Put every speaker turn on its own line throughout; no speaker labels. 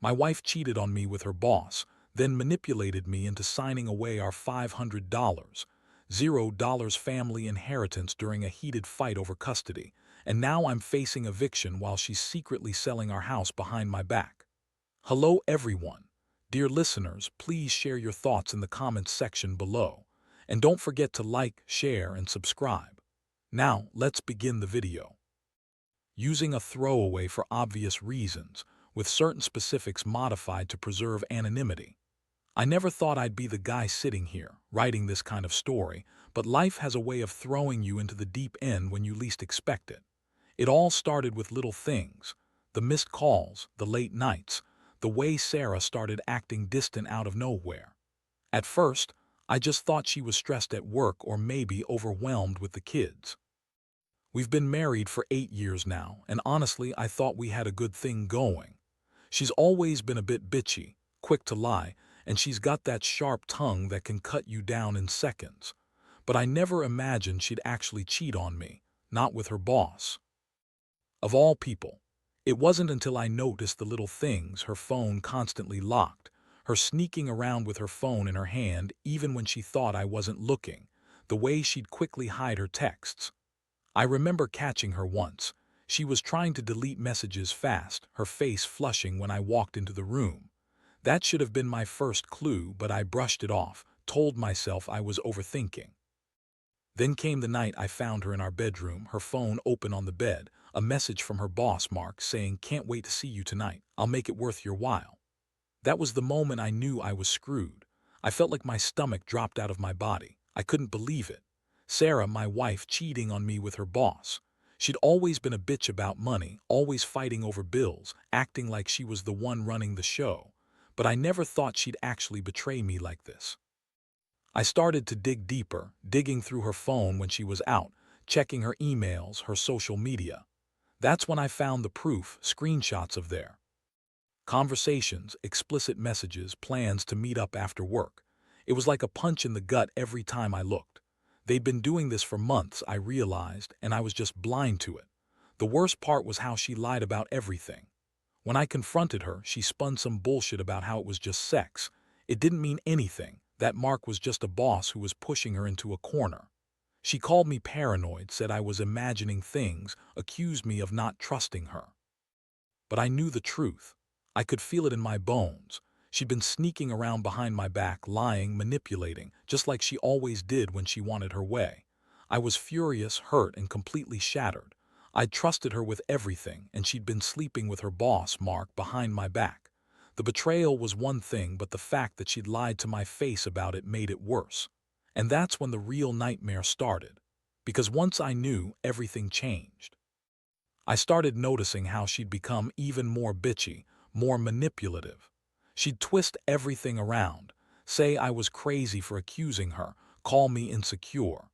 My wife cheated on me with her boss, then manipulated me into signing away our $500, $0 family inheritance during a heated fight over custody, and now I'm facing eviction while she's secretly selling our house behind my back. Hello everyone. Dear listeners, please share your thoughts in the comments section below. And don't forget to like, share, and subscribe. Now, let's begin the video. Using a throwaway for obvious reasons, with certain specifics modified to preserve anonymity. I never thought I'd be the guy sitting here, writing this kind of story, but life has a way of throwing you into the deep end when you least expect it. It all started with little things: the missed calls, the late nights, the way Sarah started acting distant out of nowhere. At first, I just thought she was stressed at work or maybe overwhelmed with the kids. We've been married for 8 years now, and honestly, I thought we had a good thing going. She's always been a bit bitchy, quick to lie, and she's got that sharp tongue that can cut you down in seconds. But I never imagined she'd actually cheat on me, not with her boss. Of all people, it wasn't until I noticed the little things: her phone constantly locked, her sneaking around with her phone in her hand even when she thought I wasn't looking, the way she'd quickly hide her texts. I remember catching her once. She was trying to delete messages fast, her face flushing when I walked into the room. That should have been my first clue, but I brushed it off, told myself I was overthinking. Then came the night I found her in our bedroom, her phone open on the bed, a message from her boss, Mark, saying, "Can't wait to see you tonight. I'll make it worth your while." That was the moment I knew I was screwed. I felt like my stomach dropped out of my body. I couldn't believe it. Sarah, my wife, cheating on me with her boss. She'd always been a bitch about money, always fighting over bills, acting like she was the one running the show. But I never thought she'd actually betray me like this. I started to dig deeper, digging through her phone when she was out, checking her emails, her social media. That's when I found the proof: screenshots of their conversations, explicit messages, plans to meet up after work. It was like a punch in the gut every time I looked. They'd been doing this for months, I realized, and I was just blind to it. The worst part was how she lied about everything. When I confronted her, she spun some bullshit about how it was just sex. It didn't mean anything. That Mark was just a boss who was pushing her into a corner. She called me paranoid, said I was imagining things, accused me of not trusting her. But I knew the truth. I could feel it in my bones. She'd been sneaking around behind my back, lying, manipulating, just like she always did when she wanted her way. I was furious, hurt, and completely shattered. I'd trusted her with everything, and she'd been sleeping with her boss, Mark, behind my back. The betrayal was one thing, but the fact that she'd lied to my face about it made it worse. And that's when the real nightmare started. Because once I knew, everything changed. I started noticing how she'd become even more bitchy, more manipulative. She'd twist everything around, say I was crazy for accusing her, call me insecure.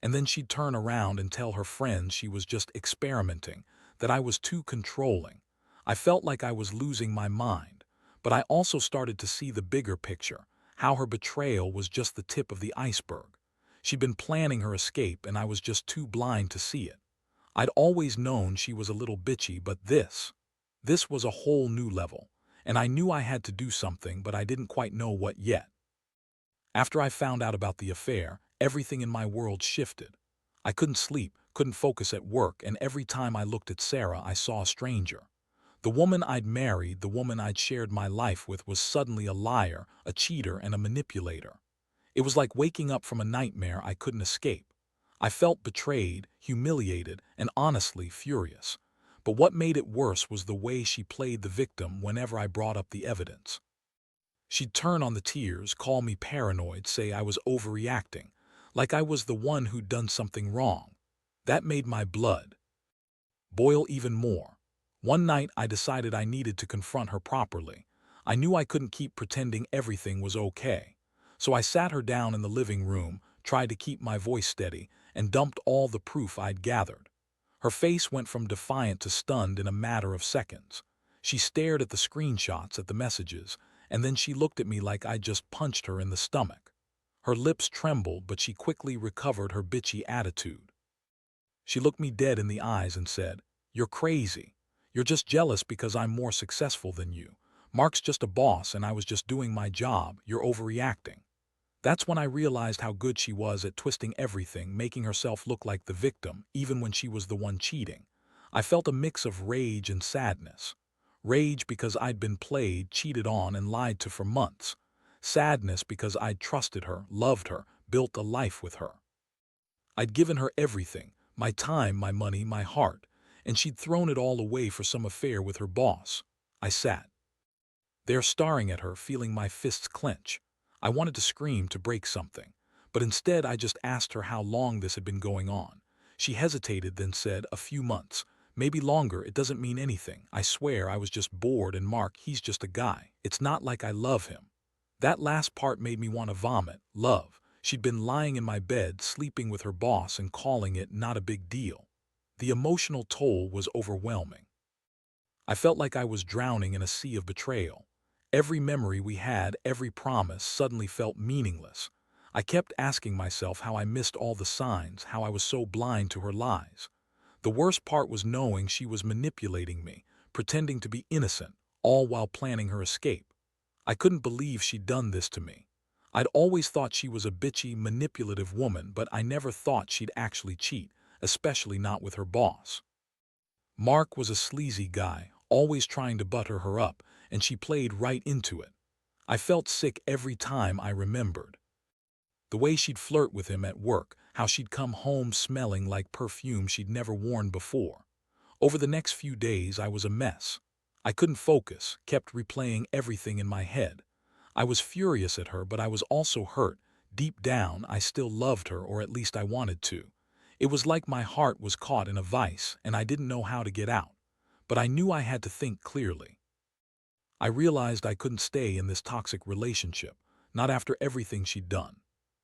And then she'd turn around and tell her friends she was just experimenting, that I was too controlling. I felt like I was losing my mind, but I also started to see the bigger picture: how her betrayal was just the tip of the iceberg. She'd been planning her escape, and I was just too blind to see it. I'd always known she was a little bitchy, but this was a whole new level, and I knew I had to do something, but I didn't quite know what yet. After I found out about the affair, everything in my world shifted. I couldn't sleep, couldn't focus at work, and every time I looked at Sarah, I saw a stranger. The woman I'd married, the woman I'd shared my life with, was suddenly a liar, a cheater, and a manipulator. It was like waking up from a nightmare I couldn't escape. I felt betrayed, humiliated, and honestly furious. But what made it worse was the way she played the victim whenever I brought up the evidence. She'd turn on the tears, call me paranoid, say I was overreacting, like I was the one who'd done something wrong. That made my blood boil even more. One night I decided I needed to confront her properly. I knew I couldn't keep pretending everything was okay. So I sat her down in the living room, tried to keep my voice steady, and dumped all the proof I'd gathered. Her face went from defiant to stunned in a matter of seconds. She stared at the screenshots, at the messages, and then she looked at me like I'd just punched her in the stomach. Her lips trembled, but she quickly recovered her bitchy attitude. She looked me dead in the eyes and said, "You're crazy. You're just jealous because I'm more successful than you. Mark's just a boss and I was just doing my job. You're overreacting. That's when I realized how good she was at twisting everything, making herself look like the victim, even when she was the one cheating. I felt a mix of rage and sadness. Rage because I'd been played, cheated on, and lied to for months. Sadness because I'd trusted her, loved her, built a life with her. I'd given her everything, my time, my money, my heart, and she'd thrown it all away for some affair with her boss. I sat there staring at her, feeling my fists clench. I wanted to scream, to break something, but instead I just asked her how long this had been going on. She hesitated, then said, "A few months. Maybe longer, it doesn't mean anything. I swear I was just bored and Mark, he's just a guy. It's not like I love him." That last part made me want to vomit. Love. She'd been lying in my bed, sleeping with her boss and calling it not a big deal. The emotional toll was overwhelming. I felt like I was drowning in a sea of betrayal. Every memory we had, every promise, suddenly felt meaningless. I kept asking myself how I missed all the signs, how I was so blind to her lies. The worst part was knowing she was manipulating me, pretending to be innocent, all while planning her escape. I couldn't believe she'd done this to me. I'd always thought she was a bitchy, manipulative woman, but I never thought she'd actually cheat, especially not with her boss. Mark was a sleazy guy, always trying to butter her up, and she played right into it. I felt sick every time I remembered. The way she'd flirt with him at work, how she'd come home smelling like perfume she'd never worn before. Over the next few days, I was a mess. I couldn't focus, kept replaying everything in my head. I was furious at her, but I was also hurt. Deep down, I still loved her, or at least I wanted to. It was like my heart was caught in a vice, and I didn't know how to get out. But I knew I had to think clearly. I realized I couldn't stay in this toxic relationship, not after everything she'd done.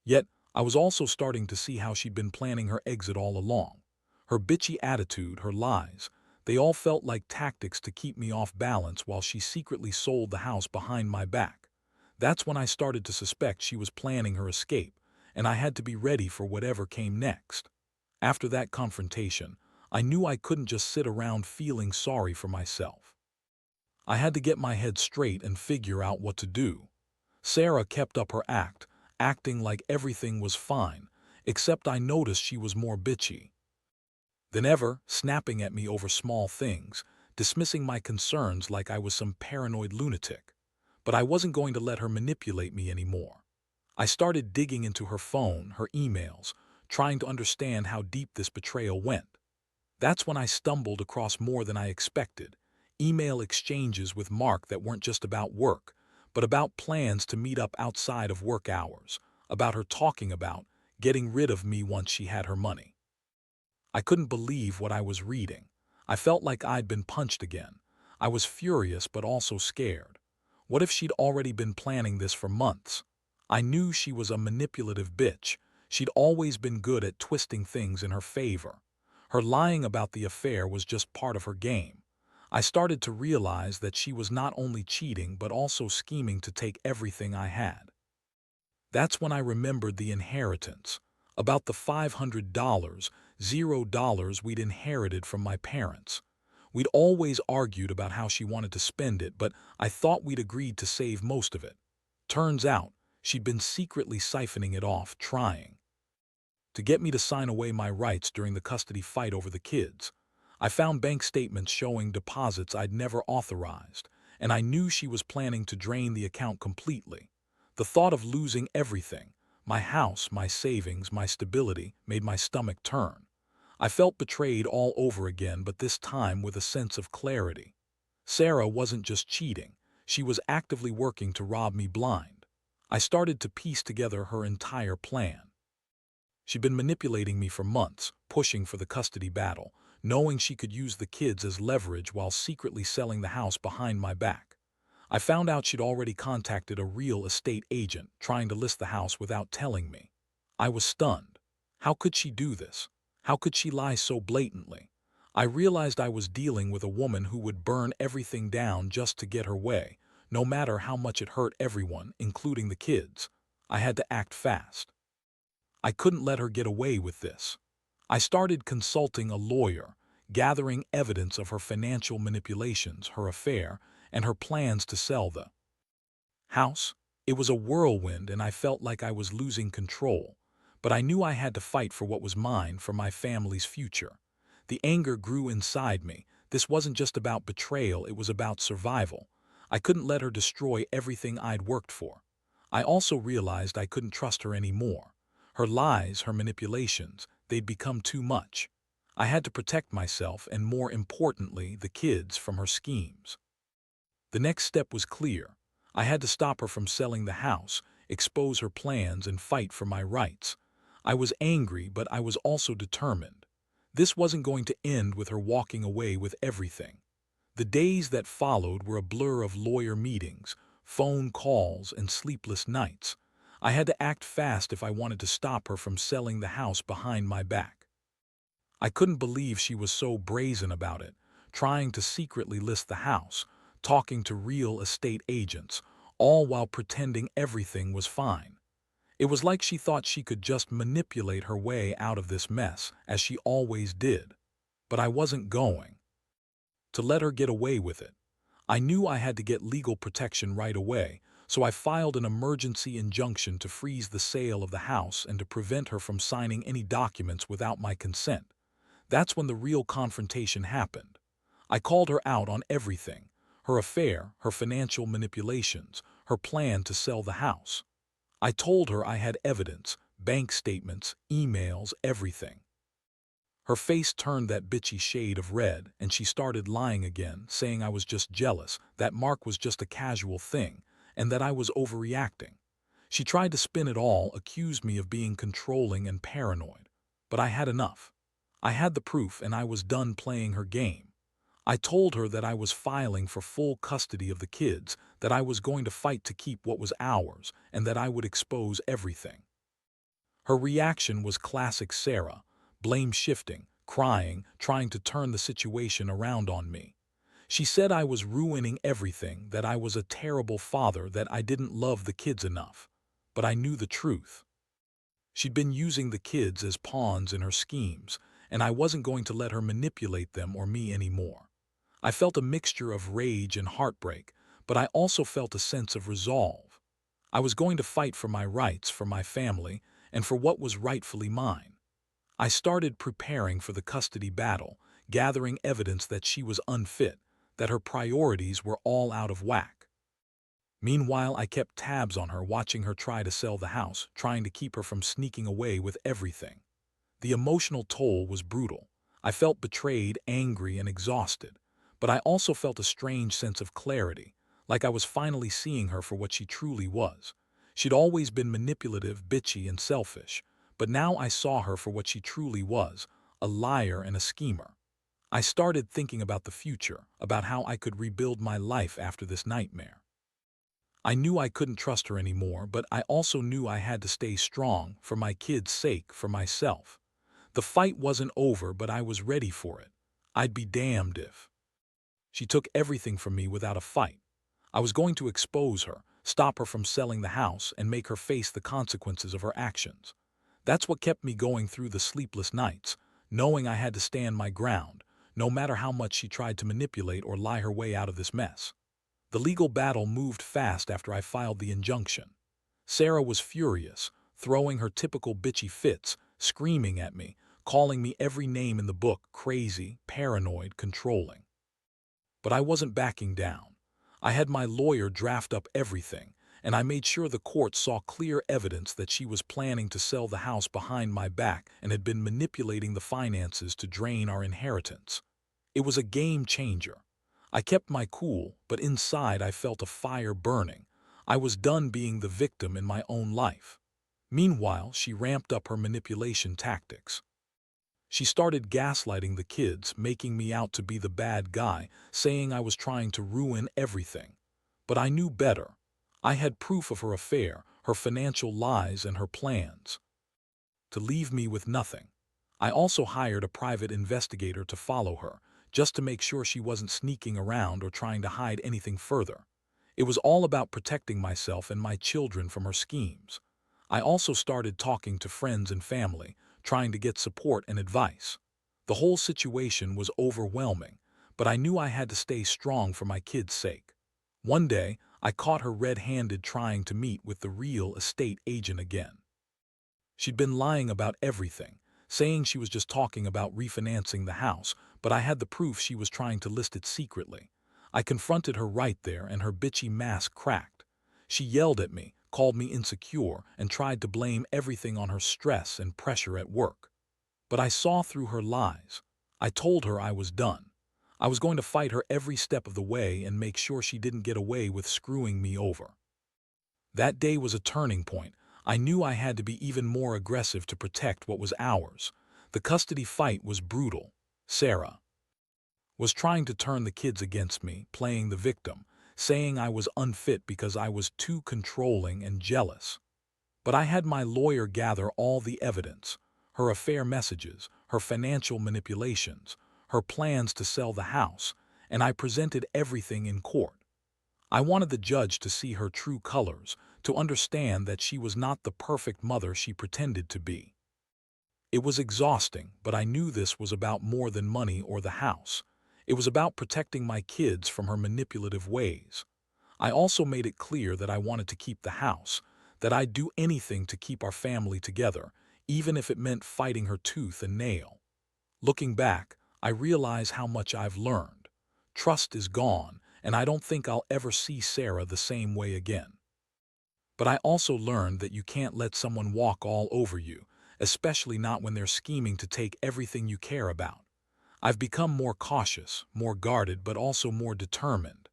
Yet, I was also starting to see how she'd been planning her exit all along. Her bitchy attitude, her lies, they all felt like tactics to keep me off balance while she secretly sold the house behind my back. That's when I started to suspect she was planning her escape, and I had to be ready for whatever came next. After that confrontation, I knew I couldn't just sit around feeling sorry for myself. I had to get my head straight and figure out what to do. Sarah kept up her act, acting like everything was fine, except I noticed she was more bitchy than ever, snapping at me over small things, dismissing my concerns like I was some paranoid lunatic. But I wasn't going to let her manipulate me anymore. I started digging into her phone, her emails, trying to understand how deep this betrayal went. That's when I stumbled across more than I expected. Email exchanges with Mark that weren't just about work, but about plans to meet up outside of work hours, about her talking about getting rid of me once she had her money. I couldn't believe what I was reading. I felt like I'd been punched again. I was furious but also scared. What if she'd already been planning this for months? I knew she was a manipulative bitch. She'd always been good at twisting things in her favor. Her lying about the affair was just part of her game. I started to realize that she was not only cheating but also scheming to take everything I had. That's when I remembered the inheritance, about the $500, $0 we'd inherited from my parents. We'd always argued about how she wanted to spend it, but I thought we'd agreed to save most of it. Turns out, she'd been secretly siphoning it off, trying to get me to sign away my rights during the custody fight over the kids. I found bank statements showing deposits I'd never authorized, and I knew she was planning to drain the account completely. The thought of losing everything, my house, my savings, my stability, made my stomach turn. I felt betrayed all over again, but this time with a sense of clarity. Sarah wasn't just cheating, she was actively working to rob me blind. I started to piece together her entire plan. She'd been manipulating me for months, pushing for the custody battle, knowing she could use the kids as leverage while secretly selling the house behind my back. I found out she'd already contacted a real estate agent trying to list the house without telling me. I was stunned. How could she do this? How could she lie so blatantly? I realized I was dealing with a woman who would burn everything down just to get her way, no matter how much it hurt everyone, including the kids. I had to act fast. I couldn't let her get away with this. I started consulting a lawyer, gathering evidence of her financial manipulations, her affair, and her plans to sell the house. It was a whirlwind and I felt like I was losing control. But I knew I had to fight for what was mine, for my family's future. The anger grew inside me. This wasn't just about betrayal, it was about survival. I couldn't let her destroy everything I'd worked for. I also realized I couldn't trust her anymore. Her lies, her manipulations, they'd become too much. I had to protect myself and, more importantly, the kids from her schemes. The next step was clear. I had to stop her from selling the house, expose her plans, and fight for my rights. I was angry, but I was also determined. This wasn't going to end with her walking away with everything. The days that followed were a blur of lawyer meetings, phone calls, and sleepless nights. I had to act fast if I wanted to stop her from selling the house behind my back. I couldn't believe she was so brazen about it, trying to secretly list the house, talking to real estate agents, all while pretending everything was fine. It was like she thought she could just manipulate her way out of this mess, as she always did. But I wasn't going to let her get away with it. I knew I had to get legal protection right away, so I filed an emergency injunction to freeze the sale of the house and to prevent her from signing any documents without my consent. That's when the real confrontation happened. I called her out on everything: her affair, her financial manipulations, her plan to sell the house. I told her I had evidence, bank statements, emails, everything. Her face turned that bitchy shade of red, and she started lying again, saying I was just jealous, that Mark was just a casual thing, and that I was overreacting. She tried to spin it all, accused me of being controlling and paranoid. But I had enough. I had the proof, and I was done playing her game. I told her that I was filing for full custody of the kids, that I was going to fight to keep what was ours, and that I would expose everything. Her reaction was classic Sarah: blame shifting, crying, trying to turn the situation around on me. She said I was ruining everything, that I was a terrible father, that I didn't love the kids enough. But I knew the truth. She'd been using the kids as pawns in her schemes, and I wasn't going to let her manipulate them or me anymore. I felt a mixture of rage and heartbreak, but I also felt a sense of resolve. I was going to fight for my rights, for my family, and for what was rightfully mine. I started preparing for the custody battle, gathering evidence that she was unfit, that her priorities were all out of whack. Meanwhile, I kept tabs on her, watching her try to sell the house, trying to keep her from sneaking away with everything. The emotional toll was brutal. I felt betrayed, angry, and exhausted. But I also felt a strange sense of clarity, like I was finally seeing her for what she truly was. She'd always been manipulative, bitchy, and selfish, but now I saw her for what she truly was: a liar and a schemer. I started thinking about the future, about how I could rebuild my life after this nightmare. I knew I couldn't trust her anymore, but I also knew I had to stay strong, for my kids' sake, for myself. The fight wasn't over, but I was ready for it. I'd be damned if she took everything from me without a fight. I was going to expose her, stop her from selling the house, and make her face the consequences of her actions. That's what kept me going through the sleepless nights, knowing I had to stand my ground, no matter how much she tried to manipulate or lie her way out of this mess. The legal battle moved fast after I filed the injunction. Sarah was furious, throwing her typical bitchy fits, screaming at me, calling me every name in the book: crazy, paranoid, controlling. But I wasn't backing down. I had my lawyer draft up everything, and I made sure the court saw clear evidence that she was planning to sell the house behind my back and had been manipulating the finances to drain our inheritance. It was a game changer. I kept my cool, but inside I felt a fire burning. I was done being the victim in my own life. Meanwhile, she ramped up her manipulation tactics. She started gaslighting the kids, making me out to be the bad guy, saying I was trying to ruin everything. But I knew better. I had proof of her affair, her financial lies, and her plans to leave me with nothing. I also hired a private investigator to follow her, just to make sure she wasn't sneaking around or trying to hide anything further. It was all about protecting myself and my children from her schemes. I also started talking to friends and family, trying to get support and advice. The whole situation was overwhelming, but I knew I had to stay strong for my kids' sake. One day, I caught her red-handed trying to meet with the real estate agent again. She'd been lying about everything, saying she was just talking about refinancing the house, but I had the proof she was trying to list it secretly. I confronted her right there and her bitchy mask cracked. She yelled at me, called me insecure, and tried to blame everything on her stress and pressure at work. But I saw through her lies. I told her I was done. I was going to fight her every step of the way and make sure she didn't get away with screwing me over. That day was a turning point. I knew I had to be even more aggressive to protect what was ours. The custody fight was brutal. Sarah was trying to turn the kids against me, playing the victim, saying I was unfit because I was too controlling and jealous. But I had my lawyer gather all the evidence: her affair messages, her financial manipulations, her plans to sell the house, and I presented everything in court. I wanted the judge to see her true colors, to understand that she was not the perfect mother she pretended to be. It was exhausting, but I knew this was about more than money or the house. It was about protecting my kids from her manipulative ways. I also made it clear that I wanted to keep the house, that I'd do anything to keep our family together, even if it meant fighting her tooth and nail. Looking back, I realize how much I've learned. Trust is gone, and I don't think I'll ever see Sarah the same way again. But I also learned that you can't let someone walk all over you, especially not when they're scheming to take everything you care about. I've become more cautious, more guarded, but also more determined.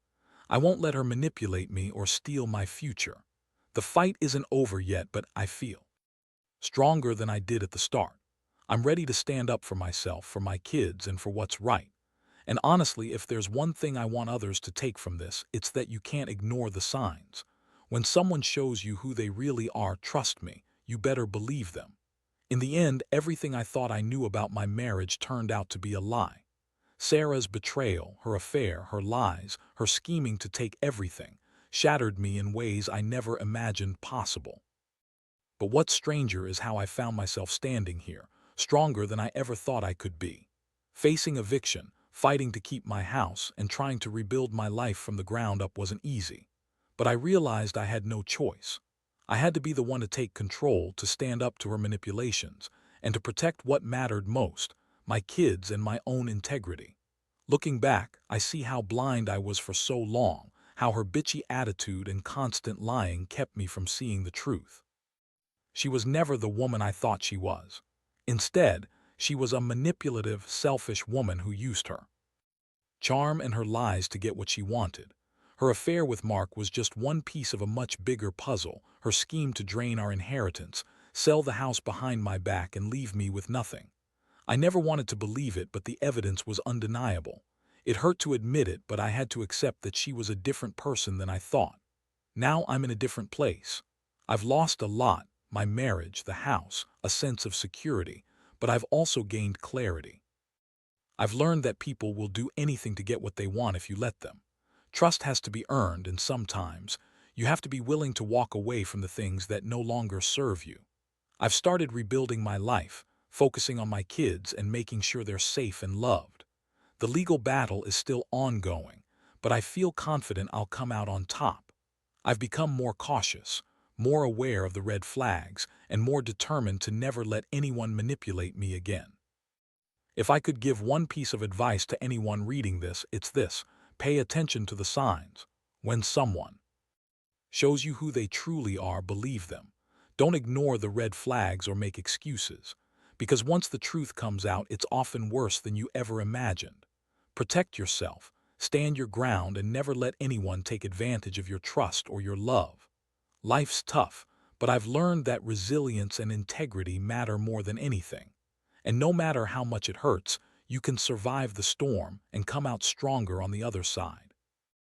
I won't let her manipulate me or steal my future. The fight isn't over yet, but I feel stronger than I did at the start. I'm ready to stand up for myself, for my kids, and for what's right. And honestly, if there's one thing I want others to take from this, it's that you can't ignore the signs. When someone shows you who they really are, trust me, you better believe them. In the end, everything I thought I knew about my marriage turned out to be a lie. Sarah's betrayal, her affair, her lies, her scheming to take everything, shattered me in ways I never imagined possible. But what's stranger is how I found myself standing here, stronger than I ever thought I could be. Facing eviction, fighting to keep my house, and trying to rebuild my life from the ground up wasn't easy. But I realized I had no choice. I had to be the one to take control, to stand up to her manipulations, and to protect what mattered most: my kids and my own integrity. Looking back, I see how blind I was for so long, how her bitchy attitude and constant lying kept me from seeing the truth. She was never the woman I thought she was. Instead, she was a manipulative, selfish woman who used her charm and her lies to get what she wanted. Her affair with Mark was just one piece of a much bigger puzzle: her scheme to drain our inheritance, sell the house behind my back, and leave me with nothing. I never wanted to believe it, but the evidence was undeniable. It hurt to admit it, but I had to accept that she was a different person than I thought. Now I'm in a different place. I've lost a lot: my marriage, the house, a sense of security, but I've also gained clarity. I've learned that people will do anything to get what they want if you let them. Trust has to be earned, and sometimes you have to be willing to walk away from the things that no longer serve you. I've started rebuilding my life, focusing on my kids and making sure they're safe and loved. The legal battle is still ongoing, but I feel confident I'll come out on top. I've become more cautious, more aware of the red flags, and more determined to never let anyone manipulate me again. If I could give one piece of advice to anyone reading this, it's this: pay attention to the signs. When someone shows you who they truly are, believe them. Don't ignore the red flags or make excuses, because once the truth comes out, it's often worse than you ever imagined. Protect yourself, stand your ground, and never let anyone take advantage of your trust or your love. Life's tough, but I've learned that resilience and integrity matter more than anything. And no matter how much it hurts, you can survive the storm and come out stronger on the other side.